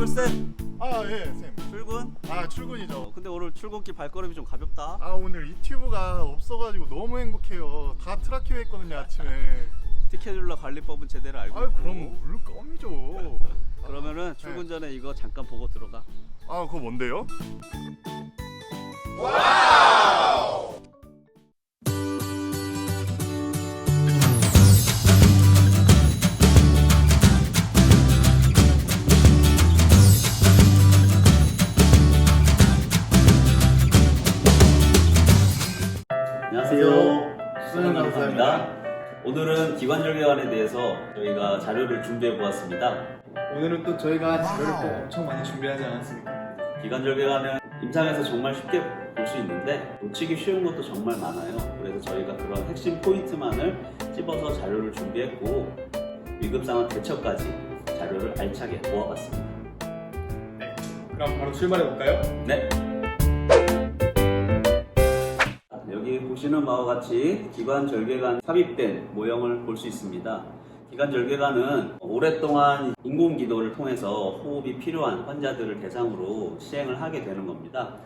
둘셋 예, 쌤. 출근? 출근이죠. 근데 오늘 출근길 발걸음이 좀 가볍다. 오늘 유튜브가 없어가지고 너무 행복해요. 다 트라키오 했거든요, 아침에. 스케줄러 관리법은 제대로 알고 있고. 그럼 물껌이죠. 그러면은 출근 전에 이거 잠깐 보고 들어가. 그거 뭔데요? 안녕하세요. 수능 감사합니다. 오늘은 기관절개관에 대해서 저희가 자료를 준비해 보았습니다. 오늘은 또 저희가 자료를 또 엄청 많이 준비하지 않았습니까? 기관절개관은 임상에서 정말 쉽게 볼 수 있는데 놓치기 쉬운 것도 정말 많아요. 그래서 저희가 그런 핵심 포인트만을 찝어서 자료를 준비했고 위급상황 대처까지 자료를 알차게 모아봤습니다. 네. 그럼 바로 출발해 볼까요? 네. 여기 보시는 바와 같이 기관절개관 삽입된 모형을 볼 수 있습니다. 기관절개관은 오랫동안 인공기도를 통해서 호흡이 필요한 환자들을 대상으로 시행을 하게 되는 겁니다.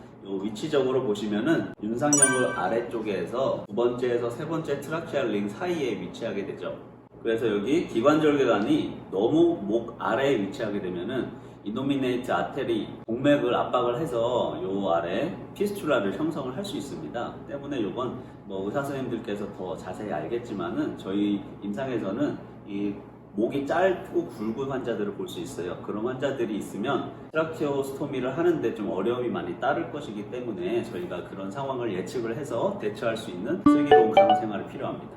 위치적으로 보시면은 윤상연골 아래쪽에서 두 번째에서 세 번째 트라키알 링 사이에 위치하게 되죠. 그래서 여기 기관절개관이 너무 목 아래에 위치하게 되면은 이노미네이트 아테리 동맥을 압박을 해서 요 아래 피스툴라를 형성을 할 수 있습니다. 때문에 이건 의사 선생님들께서 더 자세히 알겠지만은 저희 임상에서는 이 목이 짧고 굵은 환자들을 볼 수 있어요. 그런 환자들이 있으면 트라키오스토미를 하는데 좀 어려움이 많이 따를 것이기 때문에 저희가 그런 상황을 예측을 해서 대처할 수 있는 슬기로운 간호생활이 필요합니다.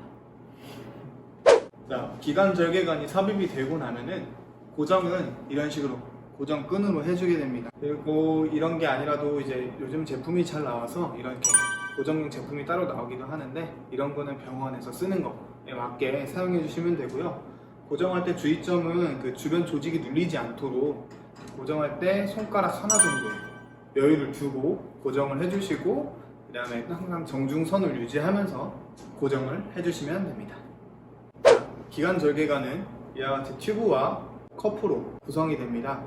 자, 기관절개관이 삽입이 되고 나면은 고정은 이런 식으로 고정끈으로 해주게 됩니다. 그리고 이런 게 아니라도 이제 요즘 제품이 잘 나와서 이렇게 고정용 제품이 따로 나오기도 하는데 이런 거는 병원에서 쓰는 거에 맞게 사용해 주시면 되고요. 고정할 때 주의점은 그 주변 조직이 눌리지 않도록 고정할 때 손가락 하나 정도 여유를 두고 고정을 해주시고 그 다음에 항상 정중선을 유지하면서 고정을 해주시면 됩니다. 기관절개관은 이와 같이 튜브와 커프로 구성이 됩니다.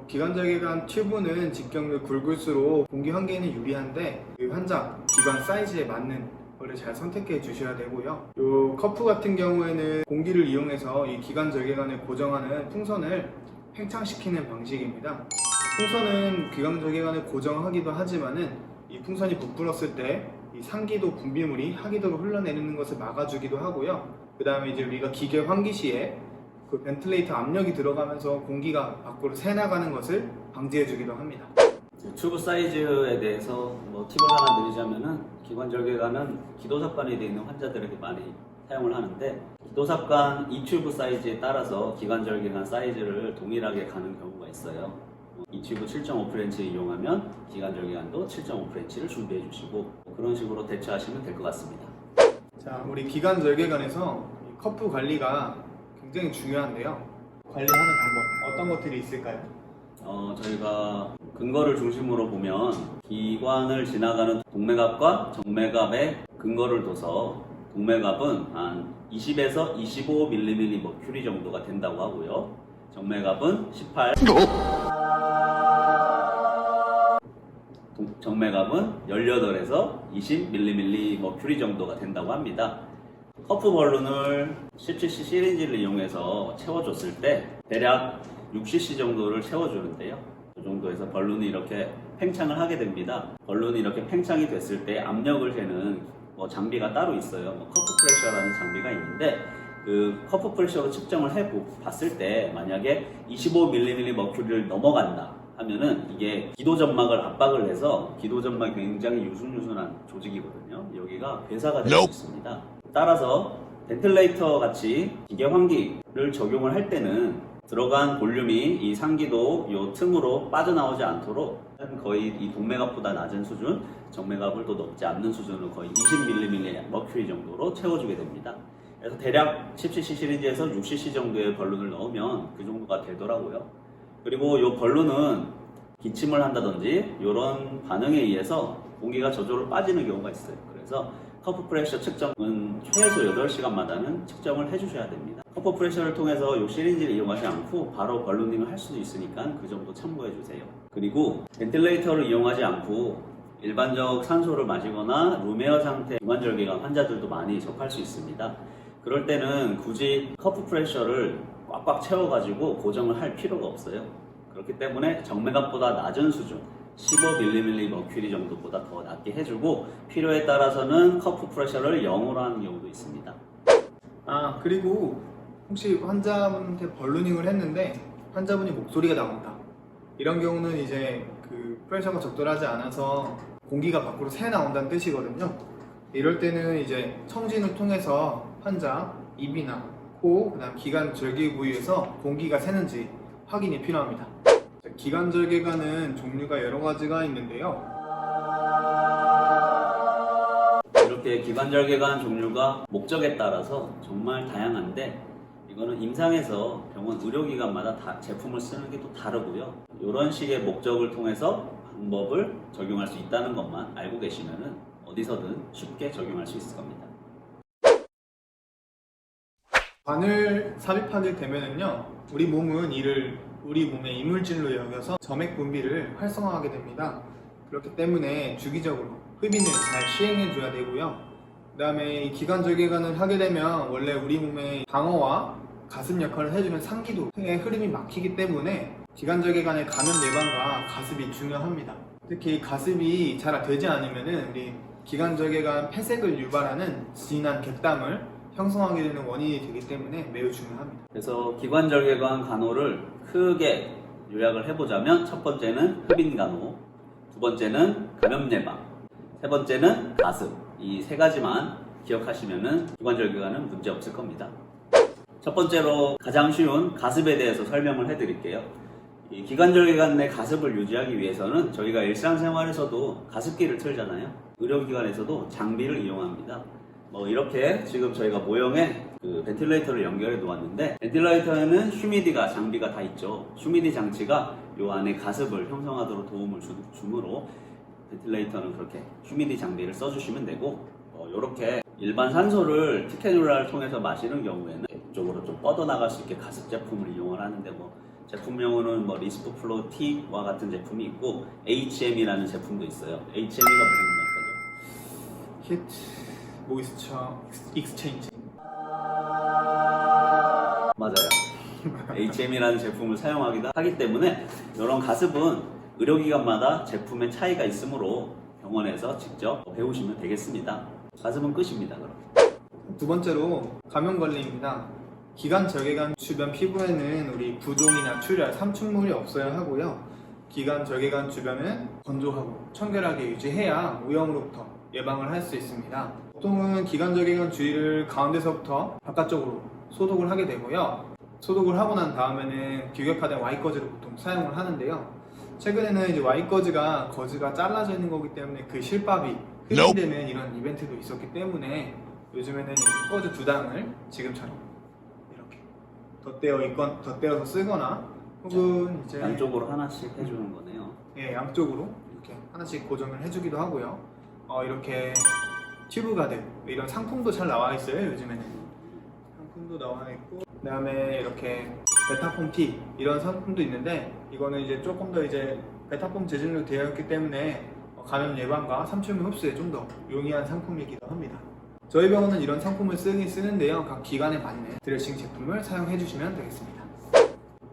기관절개관 튜브는 직경을 굵을수록 공기 환기에는 유리한데 그 환자 기관 사이즈에 맞는 거를 잘 선택해 주셔야 되고요. 요 커프 같은 경우에는 공기를 이용해서 이 기관절개관을 고정하는 풍선을 팽창시키는 방식입니다. 풍선은 기관절개관을 고정하기도 하지만은 이 풍선이 부풀었을 때 이 상기도 분비물이 하기도로 흘러내리는 것을 막아주기도 하고요. 그 다음에 이제 우리가 기계 환기 시에 그 벤틀레이터 압력이 들어가면서 공기가 밖으로 새나가는 것을 방지해주기도 합니다. 튜브 사이즈에 대해서 팁을 하나 드리자면은 기관절개관은 기도삽관이 되어 있는 환자들에게 많이 사용을 하는데 기도삽관 이 튜브 사이즈에 따라서 기관절개관 사이즈를 동일하게 가는 경우가 있어요. 이 튜브 7.5프렌치 이용하면 기관절개관도 7.5프렌치를 준비해 주시고 그런 식으로 대처하시면 될 것 같습니다. 자, 우리 기관절개관에서 커프 관리가 굉장히 중요한데요. 관리하는 방법 어떤 것들이 있을까요? 저희가 근거를 중심으로 보면 기관을 지나가는 동맥압과 정맥압의 근거를 둬서 동맥압은 한 20에서 25mm 정도가 된다고 하고요. 정맥압은 18, 정맥압은 18에서 20mm 정도가 된다고 합니다. 커프 벌룬을 17cc 시린지를 이용해서 채워줬을 때 대략 6cc 정도를 채워주는데요. 그 정도에서 벌룬이 이렇게 팽창을 하게 됩니다. 벌룬이 이렇게 팽창이 됐을 때 압력을 재는 장비가 따로 있어요. 커프 프레셔라는 장비가 있는데 그 커프 프레셔로 측정을 해 봤을 때 만약에 25mm를 넘어간다 하면은 이게 기도점막을 압박을 해서 기도점막이 굉장히 유순유순한 조직이거든요. 여기가 괴사가 될 수 있습니다. 따라서 벤틀레이터 같이 기계 환기를 적용을 할 때는 들어간 볼륨이 이 상기도 이 틈으로 빠져나오지 않도록 거의 이 동맥압보다 낮은 수준, 정맥압을 또 넘지 않는 수준으로 거의 20mm 정도로 채워주게 됩니다. 그래서 대략 17cc 시리즈에서 6cc 정도의 벌룬을 넣으면 그 정도가 되더라고요. 그리고 이 벌룬은 기침을 한다든지 이런 반응에 의해서 공기가 저절로 빠지는 경우가 있어요. 그래서 커프 프레셔 측정은 최소 8시간마다는 측정을 해주셔야 됩니다. 커프 프레셔를 통해서 이 시린지를 이용하지 않고 바로 벌루닝을 할 수도 있으니까 그 점도 참고해 주세요. 그리고 벤틸레이터를 이용하지 않고 일반적 산소를 마시거나 룸에어 상태 기관절개관 환자들도 많이 접할 수 있습니다. 그럴 때는 굳이 커프 프레셔를 꽉꽉 채워가지고 고정을 할 필요가 없어요. 그렇기 때문에 정맥압보다 낮은 수준 15mm 머큐리 정도보다 더 낮게 해주고 필요에 따라서는 커프 프레셔를 0으로 하는 경우도 있습니다. 그리고 혹시 환자분한테 벌루닝을 했는데 환자분이 목소리가 나온다. 이런 경우는 이제 그 프레셔가 적절하지 않아서 공기가 밖으로 새 나온다는 뜻이거든요. 이럴 때는 이제 청진을 통해서 환자 입이나 코, 그다음 기관 절개 부위에서 공기가 새는지 확인이 필요합니다. 기관 절개관은 종류가 여러 가지가 있는데요. 이렇게 기관절개관 종류가 목적에 따라서 정말 다양한데 이거는 임상에서 병원 의료기관마다 다 제품을 쓰는 게 또 다르고요. 이런 식의 목적을 통해서 방법을 적용할 수 있다는 것만 알고 계시면 어디서든 쉽게 적용할 수 있을 겁니다. 관을 삽입하게 되면은요, 우리 몸은 이를 우리 몸의 이물질로 여겨서 점액 분비를 활성화하게 됩니다. 그렇기 때문에 주기적으로 흡인을 잘 시행해 줘야 되고요. 그 다음에 이 기관절개관을 하게 되면 원래 우리 몸의 방어와 가습 역할을 해주는 상기도의 흐름이 막히기 때문에 기관절개관의 감염 예방과 가습이 중요합니다. 특히 가습이 잘 되지 않으면 우리 기관절개관 폐색을 유발하는 진한 객담을 형성하게 되는 원인이 되기 때문에 매우 중요합니다. 그래서 기관절개관 간호를 크게 요약을 해보자면 첫 번째는 흡인 간호, 두 번째는 감염 예방, 세 번째는 가습. 이 세 가지만 기억하시면 기관절개관은 문제 없을 겁니다. 첫 번째로 가장 쉬운 가습에 대해서 설명을 해드릴게요. 이 기관절개관 내 가습을 유지하기 위해서는 저희가 일상생활에서도 가습기를 틀잖아요. 의료기관에서도 장비를 이용합니다. 이렇게 지금 저희가 모형에 그 벤틸레이터를 연결해 놓았는데, 벤틸레이터에는 휴미디가 장비가 다 있죠. 휴미디 장치가 이 안에 가습을 형성하도록 도움을 주므로 벤틸레이터는 그렇게 휴미디 장비를 써주시면 되고, 이렇게 일반 산소를 티케뉴라를 통해서 마시는 경우에는 이쪽으로 좀 뻗어나갈 수 있게 가습 제품을 이용을 하는데, 제품명으로는 리스프플로 T와 같은 제품이 있고 HM이라는 제품도 있어요. HM이가 무슨 말까죠? 히트 모이스처 익스체인지. 맞아요. HM이라는 제품을 사용하기도 하기 때문에 이런 가습은 의료기관마다 제품의 차이가 있으므로 병원에서 직접 배우시면 되겠습니다. 가습은 끝입니다. 그럼. 두 번째로 감염관리입니다. 기관절개관 주변 피부에는 우리 부종이나 출혈, 삼충물이 없어야 하고요. 기관절개관 주변은 건조하고 청결하게 유지해야 오염으로부터 예방을 할 수 있습니다. 보통은 기관절개관 주위를 가운데서부터 바깥쪽으로 소독을 하게 되고요. 소독을 하고 난 다음에는 규격화된 와이거즈를 보통 사용을 하는데요. 최근에는 이제 와이거즈가 거즈가 잘라져 있는 거기 때문에 그 실밥이 흡입되는 이런 이벤트도 있었기 때문에 요즘에는 이 거즈 두 장을 지금처럼 이렇게 덧대어서 쓰거나 혹은 이제 양쪽으로 하나씩 해주는 거네요. 예, 양쪽으로 이렇게 하나씩 고정을 해주기도 하고요. 이렇게 튜브 가드 이런 상품도 잘 나와 있어요. 요즘에는 상품도 나와 있고, 그다음에 이렇게 베타폼 T 이런 상품도 있는데, 이거는 이제 조금 더 이제 베타폼 재질로 되어 있기 때문에 감염 예방과 삼충물 흡수에 좀 더 용이한 상품이기도 합니다. 저희 병원은 이런 상품을 쓰긴 쓰는데요. 각 기관에 맞는 드레싱 제품을 사용해 주시면 되겠습니다.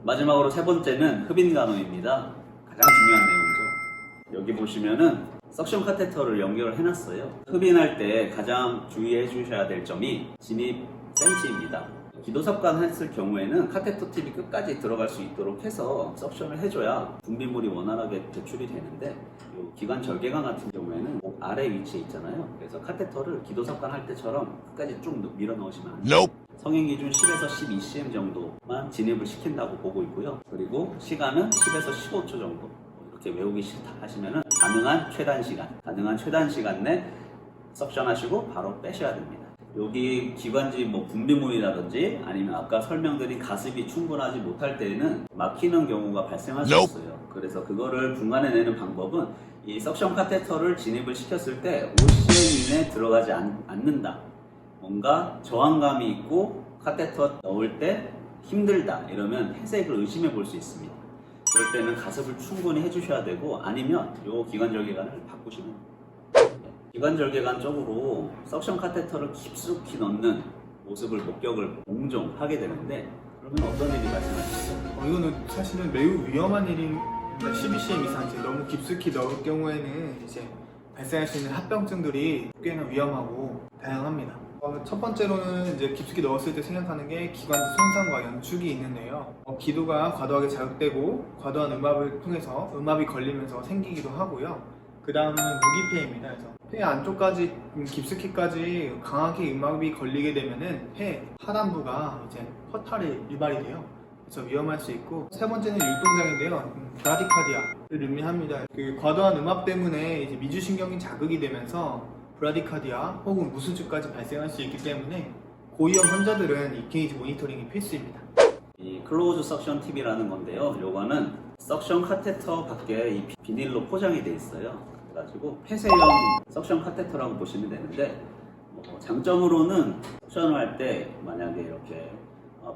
마지막으로 세 번째는 흡인 간호입니다. 가장 중요한 내용이죠. 여기 보시면은 석션 카테터를 연결을 해놨어요. 흡인할 때 가장 주의해 주셔야 될 점이 진입 센치입니다. 기도삽관 했을 경우에는 카테터 팁이 끝까지 들어갈 수 있도록 해서 석션을 해줘야 분비물이 원활하게 배출이 되는데, 이 기관절개관 같은 경우에는 목 아래 위치에 있잖아요. 그래서 카테터를 기도삽관 할 때처럼 끝까지 쭉 밀어 넣으시면 안 돼요. 성인 기준 10에서 12cm 정도만 진입을 시킨다고 보고 있고요. 그리고 시간은 10에서 15초 정도. 이렇게 외우기 싫다 하시면은 가능한 최단 시간 내 석션 하시고 바로 빼셔야 됩니다. 여기 기관지 뭐 분비물이라든지 아니면 아까 설명드린 가습이 충분하지 못할 때에는 막히는 경우가 발생할 수 있어요. 그래서 그거를 분간해내는 방법은 이 석션 카테터를 진입을 시켰을 때 50cm 이내 들어가지 않는다. 뭔가 저항감이 있고 카테터 넣을 때 힘들다 이러면 폐색을 의심해 볼 수 있습니다. 그럴 때는 가습을 충분히 해주셔야 되고 아니면 요 기관절개관을 바꾸시면 됩니다. 기관절개관 쪽으로 석션 카테터를 깊숙이 넣는 모습을 목격을 종종 하게 되는데 그러면 어떤 일이 발생하시죠? 이거는 사실은 매우 위험한 일입니다. 12cm 이상 이제 너무 깊숙이 넣을 경우에는 이제 발생할 수 있는 합병증들이 꽤나 위험하고 다양합니다. 첫 번째로는 이제 깊숙이 넣었을 때 생각하는 게 기관지 손상과 연축이 있는데요. 기도가 과도하게 자극되고 과도한 음압을 통해서 음압이 걸리면서 생기기도 하고요. 그 다음은 무기폐입니다. 그래서 폐 안쪽까지 깊숙이까지 강하게 음압이 걸리게 되면은 폐 하단부가 이제 허탈이 유발이 돼요. 그래서 위험할 수 있고, 세 번째는 율동장인데요. 브라디카디아를 의미합니다. 그 과도한 음압 때문에 이제 미주신경이 자극이 되면서 브라디카디아 혹은 무수증까지 발생할 수 있기 때문에 고위험 환자들은 EKG 모니터링이 필수입니다. 이 클로즈 석션 팁이라는 건데요. 요거는 석션 카테터 밖에 이 비닐로 포장이 돼 있어요. 그래가지고 폐쇄형 석션 카테터라고 보시면 되는데 장점으로는 석션을 할 때 만약에 이렇게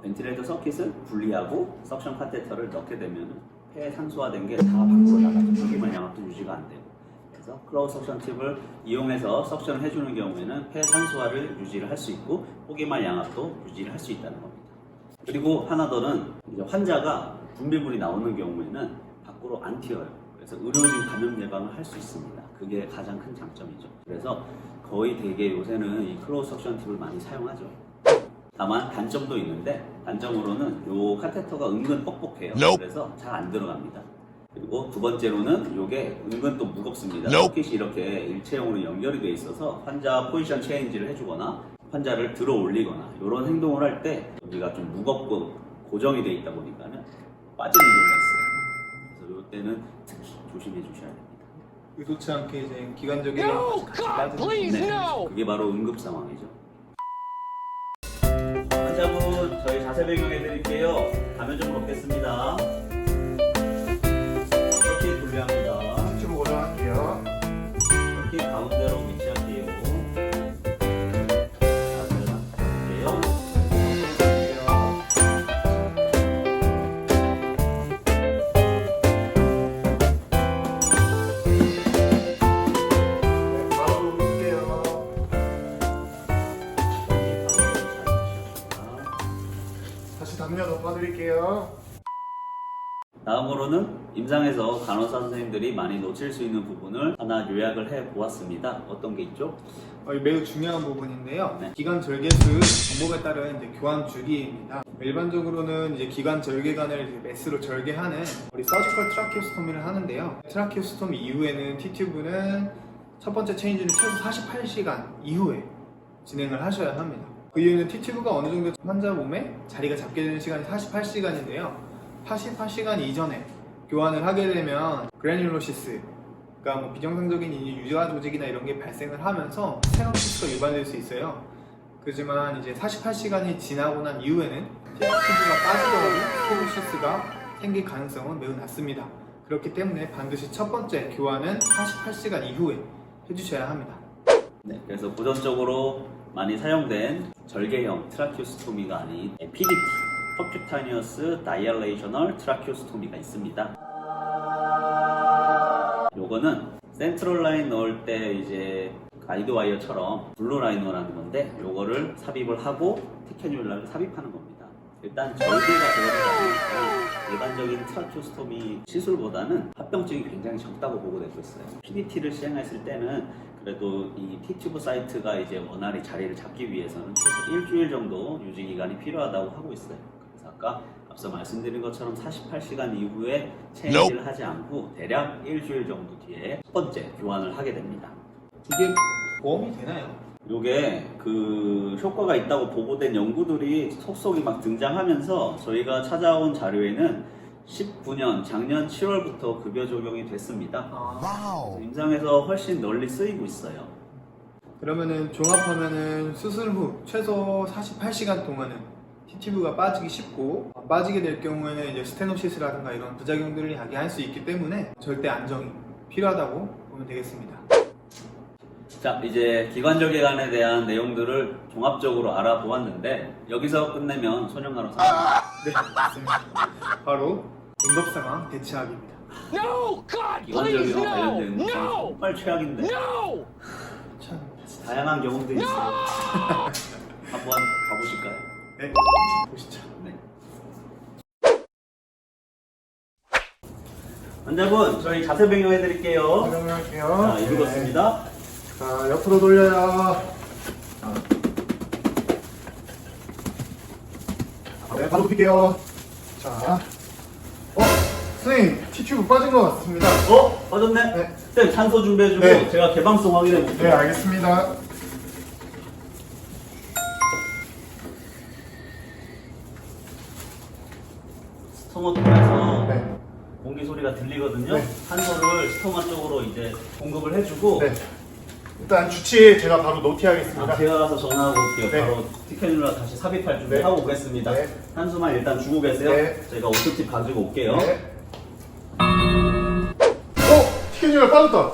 벤틸레이터 서킷을 분리하고 석션 카테터를 넣게 되면 폐 산소화된 게 다 밖으로 나가죠. 포기만 양압도 유지가 안 되고. 그래서 클로즈 석션 팁을 이용해서 석션을 해주는 경우에는 폐 산소화를 유지를 할 수 있고 포기만 양압도 유지를 할 수 있다는 겁니다. 그리고 하나 더는 이제 환자가 분비물이 나오는 경우에는 밖으로 안 튀어요. 그래서 의료진 감염 예방을 할 수 있습니다. 그게 가장 큰 장점이죠. 그래서 거의 대개 요새는 이 클로즈 석션 팁을 많이 사용하죠. 다만 단점도 있는데 단점으로는 요 카테터가 은근 뻑뻑해요. 그래서 잘 안 들어갑니다. 그리고 두 번째로는 요게 은근 또 무겁습니다. 서킷이 이렇게 일체형으로 연결이 돼 있어서 환자 포지션 체인지를 해주거나 환자를 들어 올리거나 이런 행동을 할 때 여기가 좀 무겁고 고정이 돼 있다 보니까는 빠지는 경우가 있어요. 그래서 이때는 특히 조심해 주셔야 됩니다. 의도치 않게 이제 기관적인 같이 빠지는 네, 그게 바로 응급 상황이죠. 환자분 저희 자세 변경해 드릴게요. 가면 좀 놓겠습니다. 이렇게 분리합니다. 튜브 고정할게요. 이렇게 가운데로 위치할게요. 자세를 바꿀게요. 바로 놓을게요. 다시 담요 덮어드릴게요. 다음으로는 임상에서 간호사 선생님들이 많이 놓칠 수 있는 부분을 하나 요약을 해 보았습니다. 어떤 게 있죠? 매우 중요한 부분인데요. 네. 기관 절개수 방법에 따른 이제 교환 주기입니다. 일반적으로는 이제 기관 절개관을 이제 메스로 절개하는 우리 서지컬 트라키오스토미를 하는데요. 트라키오스토미 이후에는 T튜브는 첫 번째 체인지는 최소 48시간 이후에 진행을 하셔야 합니다. 그 이유는 T튜브가 어느 정도 환자 몸에 자리가 잡게 되는 시간이 48시간인데요. 48시간 이전에 교환을 하게 되면 그래뉴로시스, 그러니까 뭐 비정상적인 유자 조직이나 이런 게 발생을 하면서 스테노시스가 유발될 수 있어요. 그렇지만 이제 48시간이 지나고 난 이후에는 T튜브가 빠지더라도 스테노시스가 생길 가능성은 매우 낮습니다. 그렇기 때문에 반드시 첫 번째 교환은 48시간 이후에 해주셔야 합니다. 네, 그래서 고전적으로 많이 사용된 절개형 트라키오스토미가 아닌 PDT, Percutaneous Dilational Tracheostomy 가 있습니다. 요거는 센트럴 라인 넣을 때 이제 가이드 와이어처럼 블루 라이너라는 건데 요거를 삽입을 하고 티캐뉴라를 삽입하는 겁니다. 일단 절개가 들어가다 보니까 일반적인 트라키오스토미 시술보다는 합병증이 굉장히 적다고 보고되고 있어요. PDT를 시행했을 때는 그래도 이 T튜브 사이트가 이제 원활히 자리를 잡기 위해서는 최소 일주일 정도 유지 기간이 필요하다고 하고 있어요. 그래서 아까 앞서 말씀드린 것처럼 48시간 이후에 체인지를 하지 않고 대략 일주일 정도 뒤에 첫 번째 교환을 하게 됩니다. 이게 보험이 되나요? 요게 그 효과가 있다고 보고된 연구들이 속속이 막 등장하면서 저희가 찾아온 자료에는 19년 작년 7월부터 급여 적용이 됐습니다. 임상에서 훨씬 널리 쓰이고 있어요. 그러면은 종합하면은 수술 후 최소 48시간 동안은 T튜브가 빠지기 쉽고, 빠지게 될 경우에는 이제 스테노시스라든가 이런 부작용들을 야기할 수 있기 때문에 절대 안정이 필요하다고 보면 되겠습니다. 자, 이제 기관절개관에 대한 내용들을 종합적으로 알아보았는데 여기서 끝내면 소년간호사 네, 맞습니다. 바로 응급상황 대처학입니다. No! God, please, 기관절개와 no! 관련된 No! 정말 최악인데 No! 참, 다양한 경험들이 있어요. 한번 가보실까요? 네, 보시죠. 네. 환자분, 저희 자세 변경해드릴게요. 설명할게요. 자, 이루었습니다. 자, 옆으로 돌려요. 네, 바로 눕힐게요. 자, 선생님, T튜브 빠진 것 같습니다. 빠졌네? 네. 쌤, 찬소 준비해주고 네. 제가 개방성 확인해볼게요. 네, 알겠습니다. 스토마 통해서 네. 공기 소리가 들리거든요. 네. 산소를 스토마 쪽으로 이제 공급을 해주고 네. 일단 주치 제가 바로 노티하겠습니다. 제가 가서 전화하고 올게요. 네. 바로 티켓누나 다시 삽입할 준비하고 오겠습니다. 네. 한수만 일단 주고 계세요. 네. 저희가 오토팁 가지고 올게요. 네. 티켓이가 빠졌다.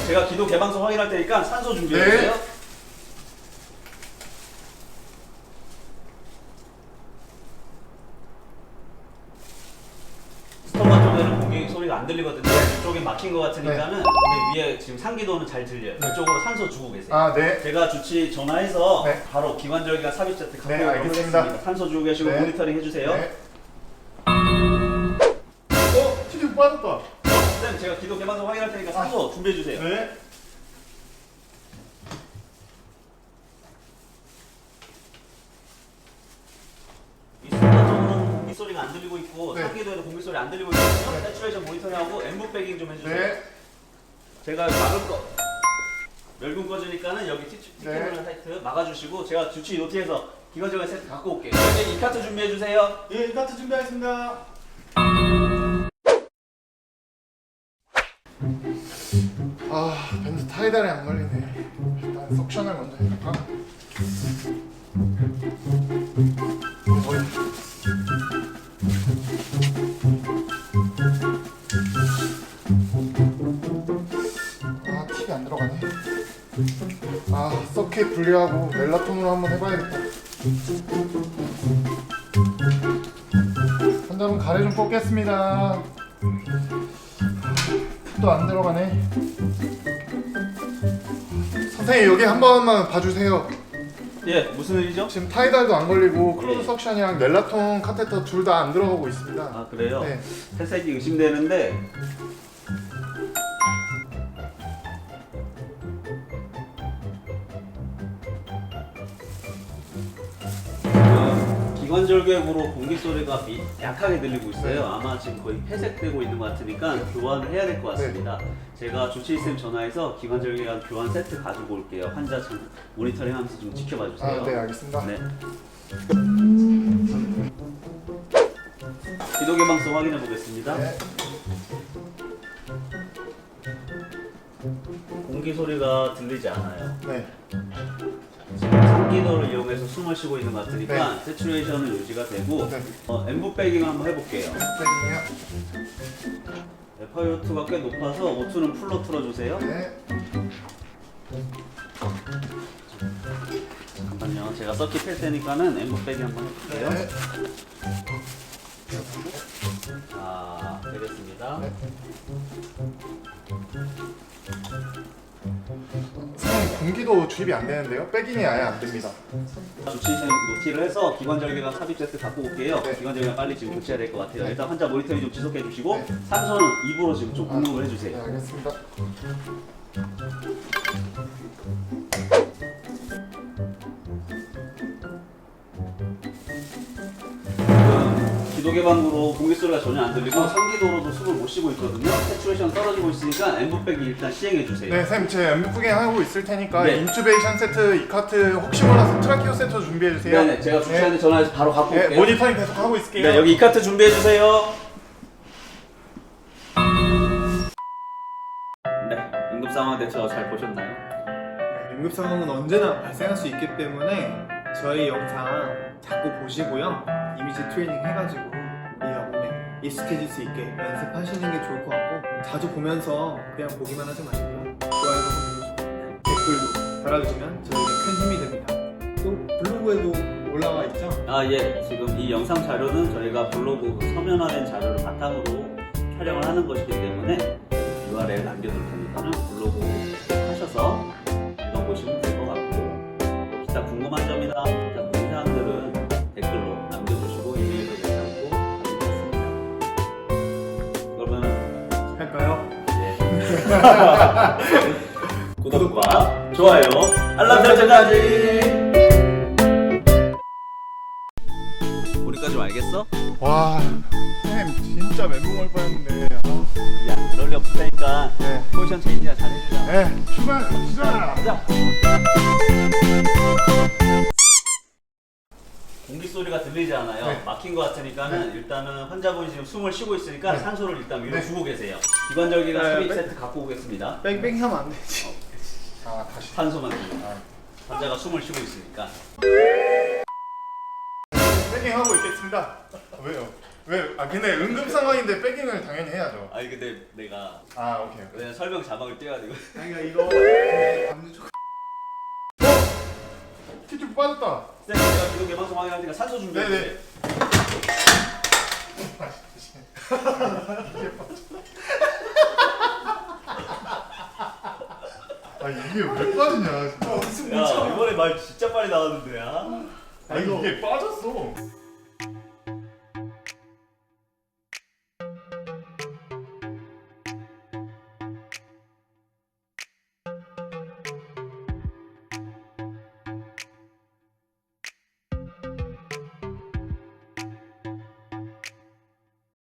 제가 기도 개방성 확인할 테니까 산소 준비해주세요. 네. 스토마 쪽에는 공기 소리가 안 들리거든요. 이쪽에 막힌 것 같으니까는 근데 위에 지금 상기도는 잘 들려요. 이쪽으로 산소 주고 계세요. 아, 네. 제가 주치 전화해서 네. 바로 기관절개가 삽입 세트 갖고 네, 오도록 알겠습니다. 하겠습니다. 산소 주고 계시고 네. 모니터링 해주세요. 네. 티켓 빠졌다. 쌤, 제가 기도 개방성 확인할 테니까 산소 준비해주세요. 네. 이 스토마 쪽으로는 공기 소리가 안 들리고 있고 네. 상기도에도 공기 소리 안 들리고 있거든요. 세츄레이션 모니터링하고 엠브 백잉 좀 해주세요. 네. 제가 막을 거 멸군 꺼지니까는 여기 티켓을 네. 사이트 막아주시고 제가 주치 노티에서 기관절개 세트 갖고 올게요. 이제 이 카트 준비해주세요. 예, 카트 준비하겠습니다. 아, 밴드 타이달에 안 걸리네. 일단 석션을 먼저 해볼까? 아, 팁이 안 들어가네. 아, 서킷 분리하고 멜라톤으로 한번 해봐야겠다. 환자분 가래 좀 뽑겠습니다. 또 안 들어가네. 선생님, 여기 한 번만 봐주세요. 예, 무슨 일이죠? 지금 타이달도 안 걸리고 클로즈 네. 석션이랑 멜라톤 카테터 둘 다 안 들어가고 있습니다. 아, 그래요? 네. 폐색이 의심되는데 지금 기관절개부로 공기 소리가 약하게 들리고 있어요. 아마 지금 거의 폐색되고 있는 것 같으니까 교환을 해야 될 것 같습니다. 제가 주치의쌤 전화해서 기관절개관 교환 세트 가지고 올게요. 환자 참 모니터링 하면서 좀 지켜봐 주세요. 아, 네, 알겠습니다. 네. 기도 개방성 확인해 보겠습니다. 네. 공기 소리가 들리지 않아요. 네. 지금 상기도를 이용해서 숨을 쉬고 있는 것 같으니까 세츄레이션은 유지가 되고 네. 엠브 백잉 한번 해볼게요. 백이요. FiO2가 꽤 높아서 O2는 풀로 틀어주세요. 네. 잠깐만요. 제가 서킷 뺄 테니까는 엠브 백잉 한번 해볼게요. 네. 자, 되겠습니다. 네. 선생님, 공기도 주입이 안 되는데요? 백인이 아예 안 됩니다. 주치의쌤 노티를 해서 기관절개관 삽입 세트 갖고 올게요. 네. 기관절개관 빨리 지금 교체해야 될 것 같아요. 네. 일단 환자 모니터링 좀 지속해 주시고 네. 산소는 입으로 지금 좀 공급을 네, 해주세요. 알겠습니다. 지금 기도 개방으로 공기 소리가 전혀 안 들리고 상기도로도 숨을 못 쉬고 있거든요. 세츄레이션 떨어지고 있으니까 엠브백이 일단 시행해 주세요. 네, 선생님, 제 엠브프갱 하고 있을 테니까 네. 인투베이션 세트, 이 카트 혹시 몰라서 트라키오 세트 준비해 주세요. 네네, 제가 주치의한테 전화해서 바로 갖고 네, 올게요. 모니터링 계속 하고 있을게요. 네, 여기 이 카트 준비해 주세요. 네, 응급 상황 대처 잘 보셨나요? 응급 상황은 언제나 발생할 수 있기 때문에 저희 영상 자꾸 보시고요. 이미지 트레이닝 해가지고 우리가 몸에 익숙해질 수 있게 연습하시는 게 좋을 것 같고 자주 보면서 그냥 보기만 하지 말고 좋아요도 눌러주시고 댓글도 달아주시면 저에게 큰 힘이 됩니다. 또 블로그에도 올라와 있죠? 아, 예. 지금 이 영상 자료는 저희가 블로그 서면화된 자료를 바탕으로 촬영을 하는 것이기 때문에 URL 남겨둘 테니까는 블로그 하셔서 읽어보시면 될 것 같고 또 기타 궁금한 점이나 기타 문의 사항들은 댓글로 남겨주시고 이메일도 괜찮고 감사드리겠습니다. 그러면 할까요? 예. 구독과 좋아요, 알람 설정까지. 우리까지 좀 알겠어? 와, 쌤 진짜 멘붕 올 뻔했는데. 아, 야, 그럴 리 없으니까 네. 포지션 체인지나 잘 해주자. 네, 출발합시다. 가자. 공기 소리가 들리지 않아요. 네. 막힌 것 같으니까는 일단은 환자분이 지금 숨을 쉬고 있으니까 네. 산소를 일단 위로 네. 주고 계세요. 기관절기가 네, 삽입 네. 세트 갖고 오겠습니다. 뺑뺑이 하면 안 되지. 아, 다시. 산소만 줍니다. 환자가 숨을 쉬고 있으니까. 백잉 하고 있겠습니다. 왜요? 왜? 아, 근데 응급 상황인데 백잉을 당연히 해야죠. 아니 근데 내가 아, 오케이. 그냥 설명 자막을 띄워가지고 아니가 이거 감는 쪽. 티튜브 빠졌다. 쌤 내가 기동 예방송 확인할 테니까 산소 준비해 네네. 주세요. 아, 이게 왜 빠지냐, 진짜. 야 이번에 말 진짜 빨리 나왔는데 야. 아, 이게 빠졌어.